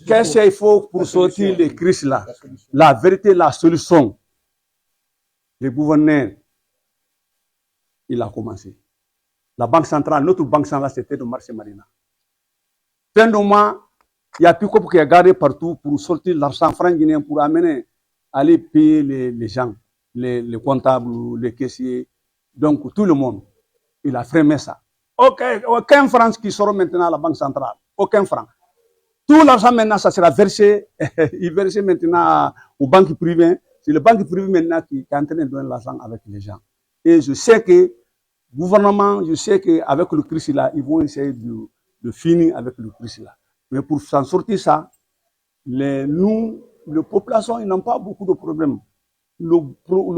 Qu'est-ce qu'il faut pour sortir les crises là? La vérité, la solution. Le gouverneur, il a commencé. La banque centrale, notre banque centrale, c'était de Marché Marina. Fin de mois, il y a plus qui est gardé partout pour sortir l'argent franc guinéen pour amener, aller payer les gens, les comptables, les caissiers, donc tout le monde. Il a freiné ça. Aucun franc qui sort maintenant à la banque centrale. Aucun franc. Tout l'argent maintenant, ça sera versé, il versé maintenant aux banques privées. C'est les banques privées maintenant qui est en train de donner l'argent avec les gens. Et je sais que le gouvernement, je sais qu'avec le crise là, ils vont essayer de finir avec le crise là. Mais pour s'en sortir ça, les populations, ils n'ont pas beaucoup de problèmes. Le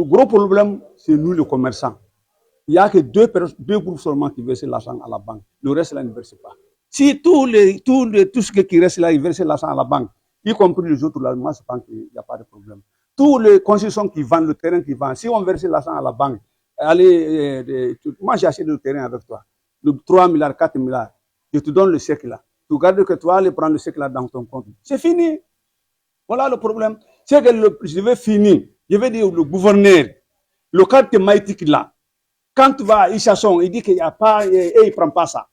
gros problème, c'est nous, les commerçants. Il n'y a que deux groupes seulement qui versent l'argent à la banque. Le reste là ne verse pas. Si tout ce qui reste là, ils versent l'argent à la banque, y compris les autres là, moi je pense qu'il n'y a pas de problème. Tous les constructions qui vendent, le terrain qui vendent, si on verse l'argent à la banque, allez, moi j'ai acheté le terrain avec toi, de 3 milliards, 4 milliards, je te donne le chèque là. Tu gardes que tu vas aller prendre le chèque là dans ton compte. C'est fini. Voilà le problème. C'est que je vais finir. Je vais dire le gouverneur, le cadre thématique là, quand tu vas à Issasson, il dit qu'il n'y a pas, et il ne prend pas ça.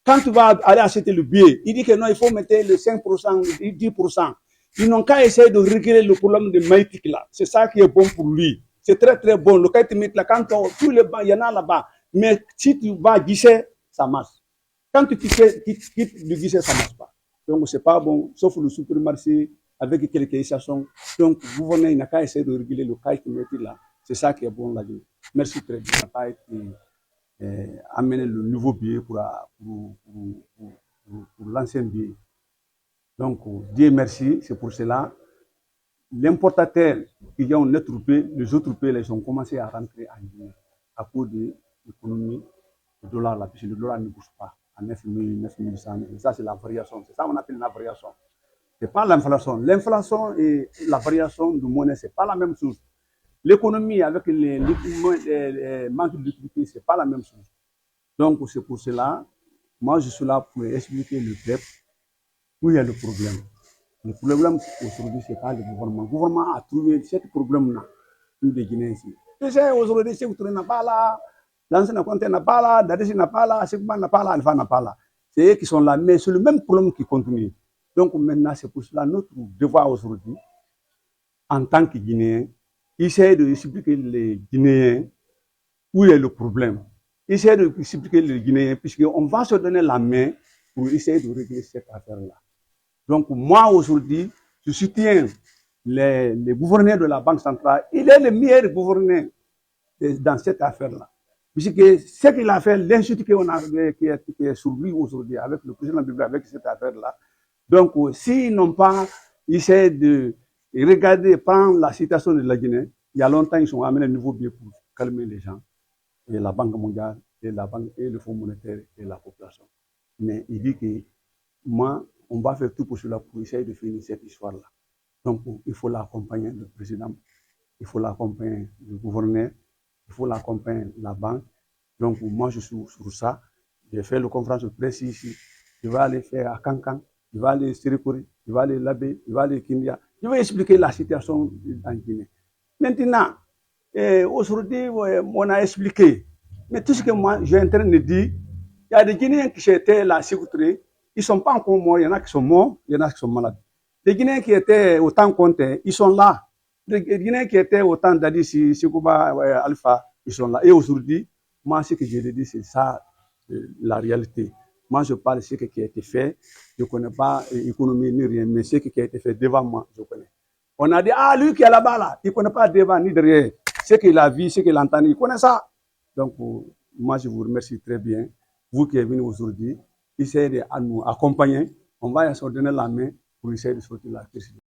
Quand tu vas aller acheter le billet, il dit que non, il faut mettre le 5%, le 10%. Ils n'ont qu'à essayer de régler le problème de Maïtik là. C'est ça qui est bon pour lui. C'est très très bon. Le cas là, quand tous les bancs, il y en a là-bas. Mais si tu vas guichet, ça marche. Quand tu quittes le guichet, ça ne marche pas. Donc c'est pas bon, sauf le supermarché avec quelques Issasson. Donc le gouvernement n'a qu'à essayer de régler le cas là. C'est ça qui est bon là. Merci très bien. Ça n'a pas été amener le nouveau billet pour l'ancien billet. Donc, Dieu merci, c'est pour cela. L'importateur qui ont notre pays, les autres pays, ils ont commencé à rentrer en Guinée à cause de l'économie du dollar là, puisque le dollar ne bouge pas à 9000, 9800. Ça, c'est la variation. C'est ça qu'on appelle la variation. Ce n'est pas l'inflation. L'inflation et la variation de monnaie, ce n'est pas la même chose. L'économie avec les manques de liquidité, ce n'est pas la même chose. Donc, c'est pour cela, moi, je suis là pour expliquer le peuple où il y a le problème. Le problème, aujourd'hui, ce n'est pas le gouvernement. Le gouvernement a trouvé ce problème-là, nous, les Guinéens ici. Tu sais, aujourd'hui, si vous n'a pas là, l'ancien Conte n'a pas là, Dadesi n'a pas là, Sekouba n'a pas là, Alpha n'a pas là. C'est eux qui sont là, mais c'est le même problème qui continue. Donc, maintenant, c'est pour cela, notre devoir aujourd'hui, en tant que Guinéens, essayer d'expliquer les Guinéens où est le problème. Essayer d'expliquer les Guinéens, puisqu'on va se donner la main pour essayer de régler cette affaire-là. Donc, moi, aujourd'hui, je soutiens les gouverneurs de la Banque centrale. Il est le meilleur gouverneur dans cette affaire-là. Puisque ce qu'il a fait, l'insulte qu'on a, qui est sur lui aujourd'hui, avec le président de la République, avec cette affaire-là. Donc, s'ils n'ont pas essayé de regarder, prendre la situation de la Guinée, il y a longtemps, ils ont amené un nouveau billet pour calmer les gens, et la Banque mondiale, et la Banque, et le Fonds monétaire, et la population. Mais il dit que moi, on va faire tout pour cela, pour essayer de finir cette histoire-là. Donc, il faut l'accompagner, le président, il faut l'accompagner, le gouverneur, il faut l'accompagner, la banque. Donc, moi, je suis sur ça. J'ai fait la conférence de presse ici. Je vais aller faire à Kankan, je vais aller à Sirikori, je vais aller à Labé, je vais aller à Kindia. Je vais expliquer la situation en Guinée. Maintenant, aujourd'hui, on a expliqué. Mais tout ce que moi, j'ai en train de dire, il y a des Guinéens qui étaient là, Sécoutré, ils ne sont pas encore morts, il y en a qui sont morts, il y en a qui sont malades. Les Guinéens qui étaient au temps Conté, ils sont là. Les Guinéens qui étaient au temps d'Adissi, Sekouba, Alpha, ils sont là. Et aujourd'hui, moi, ce que je l'ai dit, c'est ça, la réalité. Moi, je parle de ce qui a été fait. Je ne connais pas l'économie ni rien, mais ce qui a été fait devant moi, je connais. On a dit, ah, lui qui est là-bas, là, il ne connaît pas devant ni derrière. Ce qu'il a vu, ce qu'il a entendu, il connaît ça. Donc, moi, je vous remercie très bien. Vous qui êtes venus aujourd'hui, essayez de nous accompagner. On va se donner la main pour essayer de sortir la crise.